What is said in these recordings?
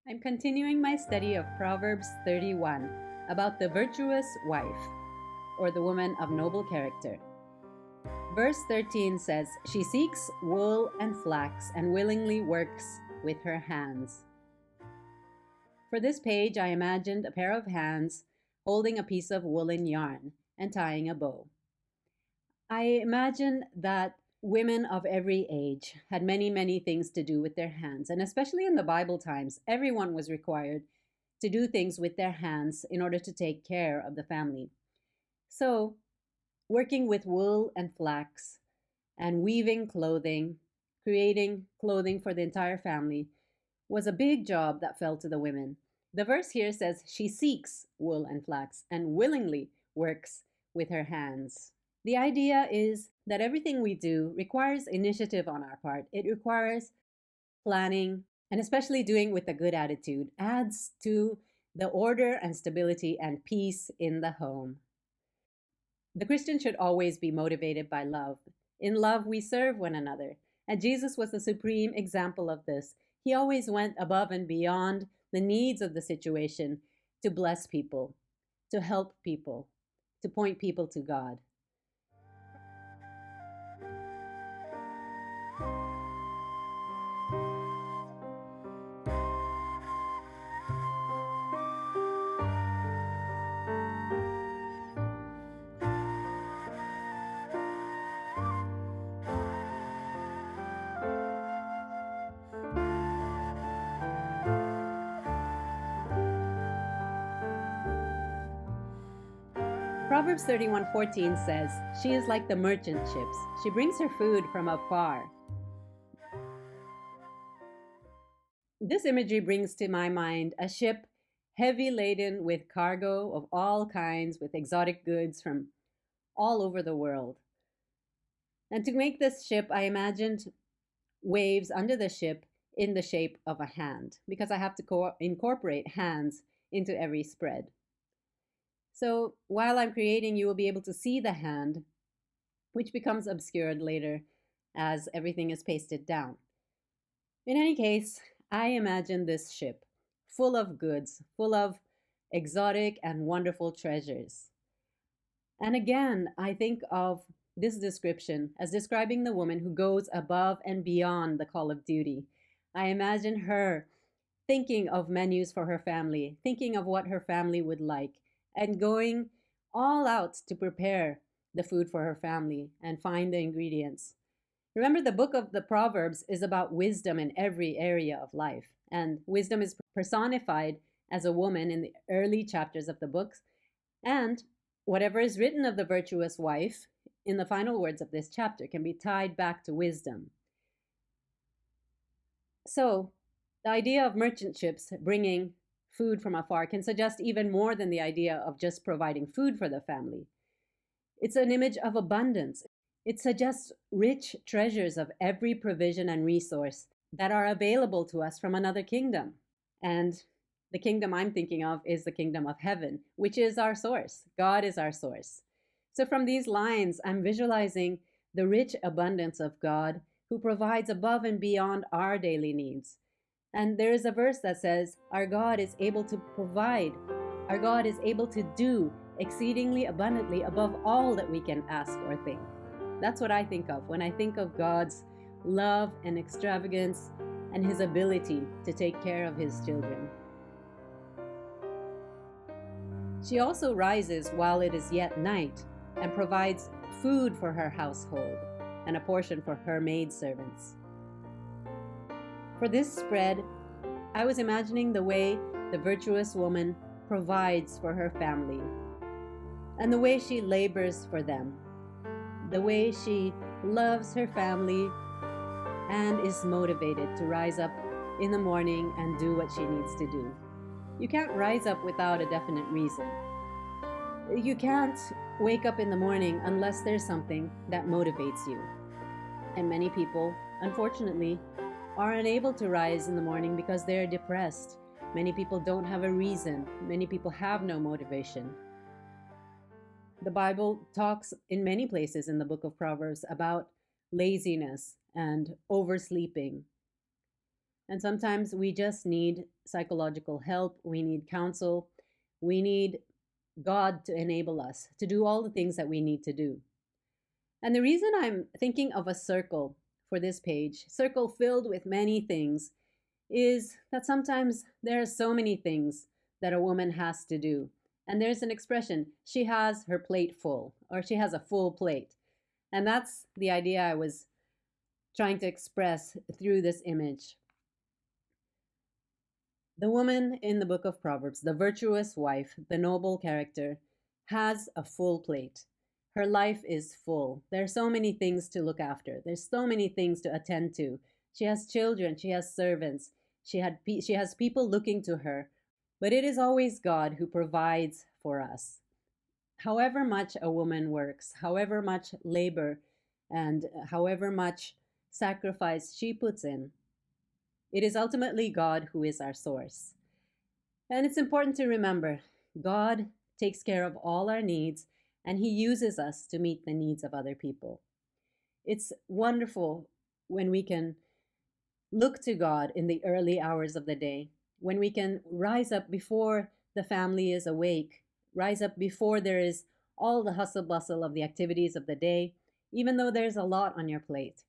I'm continuing my study of Proverbs 31 about the virtuous wife, or the woman of noble character. Verse 13 says, "She seeks wool and flax and willingly works with her hands." For this page, I imagined a pair of hands holding a piece of woolen yarn and tying a bow. I imagine that women of every age had many, many things to do with their hands. And especially in the Bible times, everyone was required to do things with their hands in order to take care of the family. So, working with wool and flax and weaving clothing, creating clothing for the entire family, was a big job that fell to the women. The verse here says she seeks wool and flax and willingly works with her hands. The idea is that everything we do requires initiative on our part. It requires planning, and especially doing with a good attitude adds to the order and stability and peace in the home. The Christian should always be motivated by love. In love, we serve one another. And Jesus was the supreme example of this. He always went above and beyond the needs of the situation to bless people, to help people, to point people to God. Proverbs 31:14 says, "She is like the merchant ships. She brings her food from afar." This imagery brings to my mind a ship heavy laden with cargo of all kinds, with exotic goods from all over the world. And to make this ship, I imagined waves under the ship in the shape of a hand, because I have to incorporate hands into every spread. So while I'm creating, you will be able to see the hand, which becomes obscured later as everything is pasted down. In any case, I imagine this ship full of goods, full of exotic and wonderful treasures. And again, I think of this description as describing the woman who goes above and beyond the call of duty. I imagine her thinking of menus for her family, thinking of what her family would like, and going all out to prepare the food for her family and find the ingredients. Remember, the book of the Proverbs is about wisdom in every area of life, and wisdom is personified as a woman in the early chapters of the books, and whatever is written of the virtuous wife in the final words of this chapter can be tied back to wisdom. So, the idea of merchant ships bringing food from afar can suggest even more than the idea of just providing food for the family. It's an image of abundance. It suggests rich treasures of every provision and resource that are available to us from another kingdom. And the kingdom I'm thinking of is the kingdom of heaven, which is our source. God is our source. So from these lines, I'm visualizing the rich abundance of God who provides above and beyond our daily needs. And there is a verse that says, our God is able to provide. Our God is able to do exceedingly abundantly above all that we can ask or think. That's what I think of when I think of God's love and extravagance and his ability to take care of his children. She also rises while it is yet night and provides food for her household and a portion for her maidservants. For this spread, I was imagining the way the virtuous woman provides for her family and the way she labors for them, the way she loves her family and is motivated to rise up in the morning and do what she needs to do. You can't rise up without a definite reason. You can't wake up in the morning unless there's something that motivates you. And many people, unfortunately, are unable to rise in the morning because they're depressed. Many people don't have a reason. Many people have no motivation. The Bible talks in many places in the book of Proverbs about laziness and oversleeping. And sometimes we just need psychological help, we need counsel, we need God to enable us to do all the things that we need to do. And the reason I'm thinking of a circle for this page, circle filled with many things, is that sometimes there are so many things that a woman has to do. And there's an expression, she has her plate full, or she has a full plate. And that's the idea I was trying to express through this image. The woman in the book of Proverbs, the virtuous wife, the noble character, has a full plate. Her life is full. There are so many things to look after. There's so many things to attend to. She has children, she has servants, she has people looking to her. But it is always God who provides for us. However much a woman works, however much labor, and however much sacrifice she puts in, it is ultimately God who is our source. And it's important to remember, God takes care of all our needs, and He uses us to meet the needs of other people. It's wonderful when we can look to God in the early hours of the day, when we can rise up before the family is awake, rise up before there is all the hustle bustle of the activities of the day, even though there's a lot on your plate.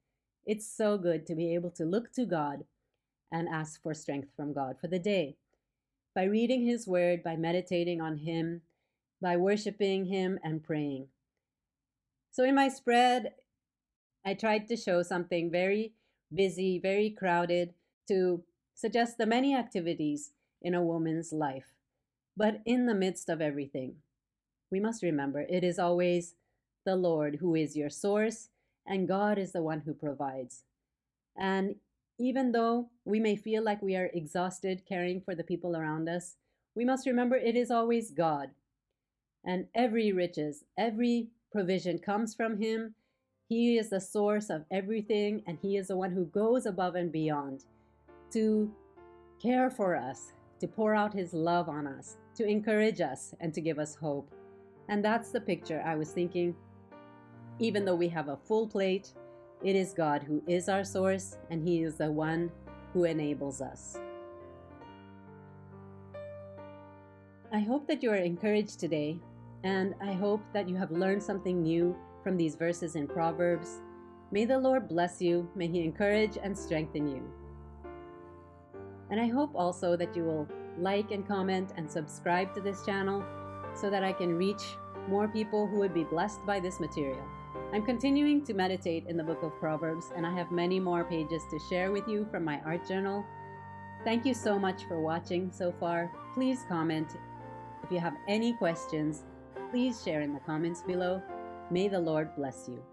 It's so good to be able to look to God and ask for strength from God for the day. By reading His Word, by meditating on Him, by worshiping Him and praying. So in my spread, I tried to show something very busy, very crowded, to suggest the many activities in a woman's life. But in the midst of everything, we must remember it is always the Lord who is your source, and God is the one who provides. And even though we may feel like we are exhausted caring for the people around us, we must remember it is always God. And every riches, every provision comes from Him. He is the source of everything, and He is the one who goes above and beyond to care for us, to pour out His love on us, to encourage us, and to give us hope. And that's the picture I was thinking. Even though we have a full plate, it is God who is our source, and He is the one who enables us. I hope that you are encouraged today, and I hope that you have learned something new from these verses in Proverbs. May the Lord bless you. May He encourage and strengthen you. And I hope also that you will like and comment and subscribe to this channel so that I can reach more people who would be blessed by this material. I'm continuing to meditate in the book of Proverbs, and I have many more pages to share with you from my art journal. Thank you so much for watching so far. Please comment. If you have any questions, please share in the comments below. May the Lord bless you.